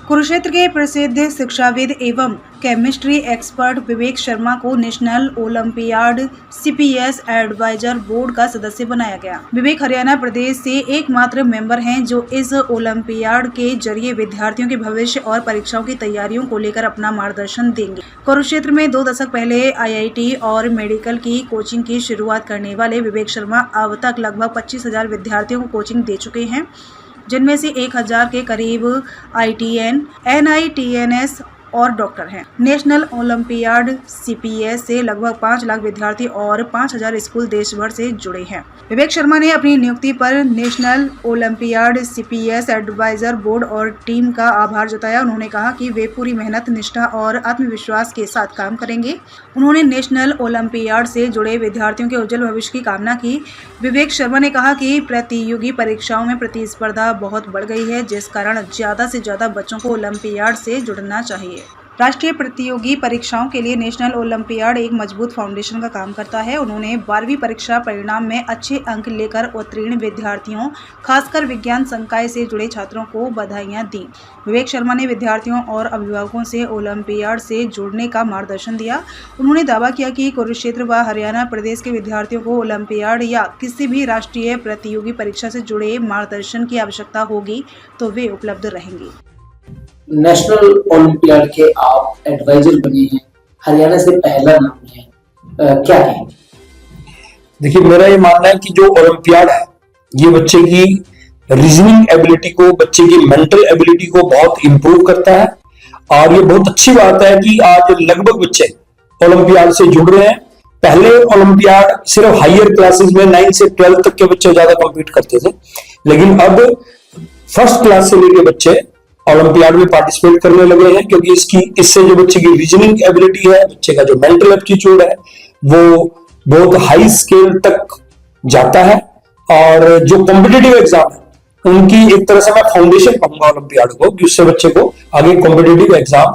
कुरुक्षेत्र के प्रसिद्ध शिक्षाविद एवं केमिस्ट्री एक्सपर्ट विवेक शर्मा को national olympiad CPS advisor board का सदस्य बनाया गया। विवेक हरियाणा प्रदेश से एकमात्र मेंबर हैं जो इस ओलंपियाड के जरिए विद्यार्थियों के भविष्य और परीक्षाओं की तैयारियों को लेकर अपना मार्गदर्शन देंगे। कुरुक्षेत्र में 2 दशक पहले आईआईटी और मेडिकल की कोचिंग की शुरुआत करने वाले विवेक शर्मा अब तक लगभग 25,000 विद्यार्थियों को कोचिंग दे चुके हैं, जिनमें से 1,000 के करीब आईटीएन, एनआईटीएनएस और डॉक्टर हैं। नेशनल ओलंपियाड सीपीएस से लगभग 5 लाख विद्यार्थी और 5,000 स्कूल देश भर से जुड़े हैं। विवेक शर्मा ने अपनी नियुक्ति पर national olympiad CPS advisor board और टीम का आभार जताया। उन्होंने कहा कि वे पूरी मेहनत, निष्ठा और आत्मविश्वास के साथ काम करेंगे। उन्होंने नेशनल ओलंपियाड से जुड़े विद्यार्थियों के उज्जवल भविष्य की कामना की। विवेक शर्मा ने कहा कि प्रतियोगी परीक्षाओं में प्रतिस्पर्धा बहुत बढ़ गई है, जिस कारण ज़्यादा से ज़्यादा बच्चों को ओलंपियाड से जुड़ना चाहिए। राष्ट्रीय प्रतियोगी परीक्षाओं के लिए नेशनल ओलंपियाड एक मजबूत फाउंडेशन का काम करता है। उन्होंने 12वीं परीक्षा परिणाम में अच्छे अंक लेकर उत्तीर्ण विद्यार्थियों, खासकर विज्ञान संकाय से जुड़े छात्रों को बधाइयां दी। विवेक शर्मा ने विद्यार्थियों और अभिभावकों से ओलंपियाड से जुड़ने का मार्गदर्शन दिया। उन्होंने दावा किया कि कुरुक्षेत्र व हरियाणा प्रदेश के विद्यार्थियों को ओलंपियाड या किसी भी राष्ट्रीय प्रतियोगी परीक्षा से जुड़े मार्गदर्शन की आवश्यकता होगी तो वे उपलब्ध रहेंगे। नेशनल ओलंपियाड के आप एडवाइजर बने हैं, हरियाणा से पहला नाम है, क्या है? देखिए, मेरा ये मानना है कि जो ओलंपियाड है ये बच्चे की रीजनिंग एबिलिटी को, बच्चे की मेंटल एबिलिटी को बहुत इंप्रूव करता है। और ये बहुत अच्छी बात है कि आज लगभग बच्चे ओलंपियाड से जुड़ रहे हैं। पहले ओलंपियाड सिर्फ हायर क्लासेस में 9 से 12 तक के बच्चे ज्यादा कम्पीट करते थे, लेकिन अब फर्स्ट क्लास से लेके बच्चे ओलंपियाड में पार्टिसिपेट करने लगे हैं, क्योंकि इससे जो बच्चे की रीजनिंग एबिलिटी है, बच्चे का जो मेंटल एप्टीट्यूड है, वो बहुत हाई स्केल तक जाता है। और जो कॉम्पिटिटिव एग्जाम है उनकी एक तरह से मैं फाउंडेशन कहूंगा ओलंपियाड को, कि उससे बच्चे को आगे कॉम्पिटिटिव एग्जाम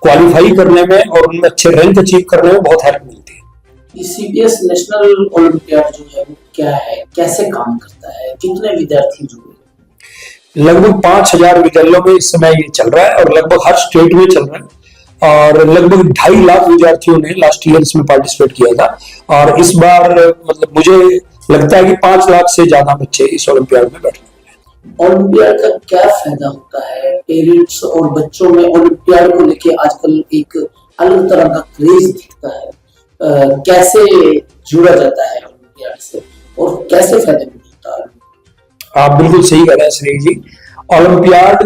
क्वालिफाई करने में और उनमें अच्छे रैंक अचीव करने में बहुत हेल्प मिलती है। सीपीएस नेशनल ओलंपियाड जो है वो क्या है, कैसे काम करता है, कितने विद्यार्थी जुड़े? लगभग 5,000 विद्यालयों में इस समय ये चल रहा है और लगभग हर स्टेट में चल रहा है। और लगभग 2.5 लाख विद्यार्थियों ने लास्ट ईयर इसमें पार्टिसिपेट किया था। और इस बार मतलब मुझे लगता है कि 5 लाख से ज्यादा बच्चे इस ओलंपियाड में बैठे। ओलंपियाड का क्या फायदा होता है पेरेंट्स और बच्चों में? ओलंपियाड को लेके आजकल एक अलग तरह का क्रेज दिखता है, कैसे जुड़ा जाता है ओलंपियाड से और कैसे फायदा मिलता है? आप बिल्कुल सही कह रहे हैं श्रेय जी। ओलंपियाड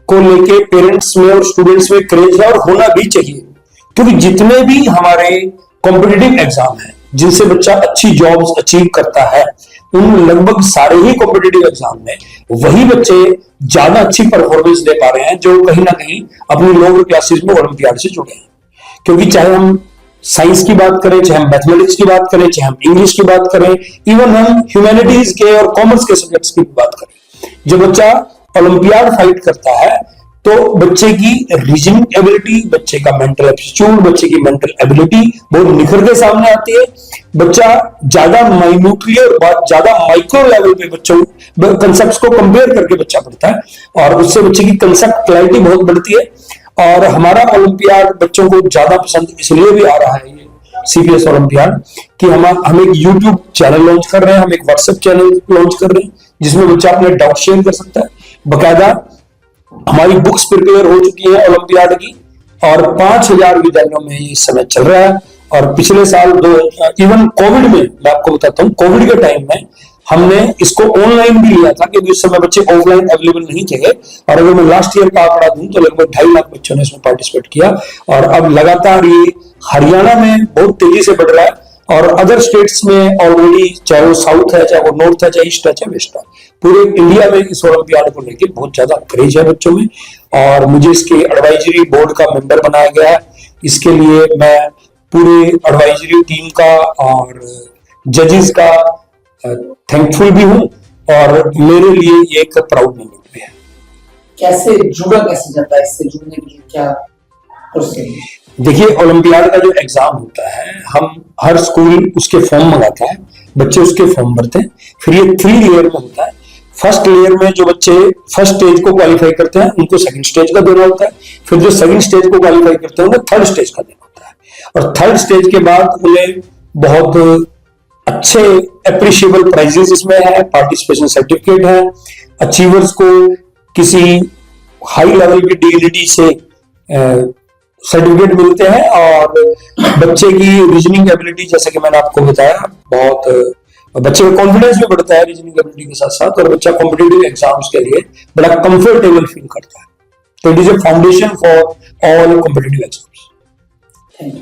को लेके पेरेंट्स में और स्टूडेंट्स में क्रेज है और होना भी चाहिए, क्योंकि जितने भी हमारे कॉम्पिटिटिव एग्जाम हैं जिनसे बच्चा अच्छी जॉब्स अचीव करता है, उन लगभग सारे ही कॉम्पिटिटिव एग्जाम में वही बच्चे ज्यादा अच्छी परफॉर्मेंस दे पा रहे हैं जो कहीं ना कहीं अपनी लोअर क्लासेस में ओलंपियाड से जुड़े हैं। क्योंकि चाहे हम साइंस की बात करें, चाहे हम मैथमेटिक्स की बात करें, चाहे हम इंग्लिश की बात करें, इवन हम ह्यूमैनिटीज के और कॉमर्स के सब्जेक्ट्स की बात करें, जब बच्चा ओलंपियाड फाइट करता है तो बच्चे की रीजनिंग एबिलिटी, बच्चे का मेंटल एप्टीट्यूड, बच्चे की मेंटल एबिलिटी बहुत निखर के सामने आती है। बच्चा ज्यादा माइन्यूटली और ज्यादा माइक्रो लेवल पे बच्चों कंसेप्ट्स को कंपेयर करके बच्चा पढ़ता है और उससे बच्चे की कंसेप्ट क्लैरिटी बहुत बढ़ती है। और हमारा ओलंपियाड बच्चों को ज्यादा पसंद इसलिए भी आ रहा है ये सीपीएस ओलंपियाड कि हम एक यूट्यूब चैनल लॉन्च कर रहे हैं, हम एक व्हाट्सएप चैनल लॉन्च कर रहे हैं जिसमें बच्चा अपने डाउट शेयर कर सकता है। बकायदा हमारी बुक्स प्रिपेयर हो चुकी है ओलंपियाड की और 5,000 विद्यालयों में ये समय चल रहा है। और पिछले साल इवन कोविड में, मैं आपको बताता हूँ, कोविड के टाइम में हमने इसको ऑनलाइन भी लिया था क्योंकि उस समय बच्चे ऑफलाइन अवेलेबल नहीं थे। और अगर मैं लास्ट ईयर का आंकड़ा दूं तो लगभग 2.5 लाख बच्चों ने इसमें पार्टिसिपेट किया और अब लगातार ये हरियाणा में बहुत तेजी से बढ़ रहा है। और अदर स्टेट्स में ऑलरेडी, चाहे वो साउथ है, चाहे वो नॉर्थ है, चाहे ईस्ट है, चाहे वेस्ट है, पूरे इंडिया में इस ओलंपियाड को लेकर बहुत ज्यादा क्रेज है बच्चों में। और मुझे इसके एडवाइजरी बोर्ड का मेंबर बनाया गया है। इसके लिए मैं पूरे एडवाइजरी टीम का और जजेस का थैंकफुल भी हूं और मेरे लिए ये एक प्राउड मोमेंट भी है। कैसे जाता है, इससे जुड़ने के लिए क्या प्रोसेस? देखिए, ओलंपियाड का जो एग्जाम होता है, हम हर स्कूल उसके फॉर्म मंगाता है, बच्चे उसके फॉर्म भरते हैं, फिर ये 3 लेयर में होता है। फर्स्ट लेयर में जो बच्चे फर्स्ट स्टेज को क्वालिफाई करते हैं उनको सेकंड स्टेज का देना होता है, फिर जो सेकंड स्टेज को क्वालिफाई करते हैं उन्हें थर्ड स्टेज का देना होता है, और थर्ड स्टेज के बाद उन्हें बहुत अच्छे अप्रिशिएबल प्राइजेस इसमें है, पार्टिसिपेशन सर्टिफिकेट है, अचीवर्स को किसी हाई लेवल की डीएलईडी से सर्टिफिकेट मिलते हैं, और बच्चे की रीजनिंग एबिलिटी, जैसे कि मैंने आपको बताया, बहुत बच्चे का कॉन्फिडेंस भी बढ़ता है रीजनिंग एबिलिटी के साथ साथ, और बच्चा कॉम्पिटिटिव एग्जाम्स के लिए बड़ा कंफर्टेबल फील करता है। तो it is a foundation for all competitive exams. Thank you.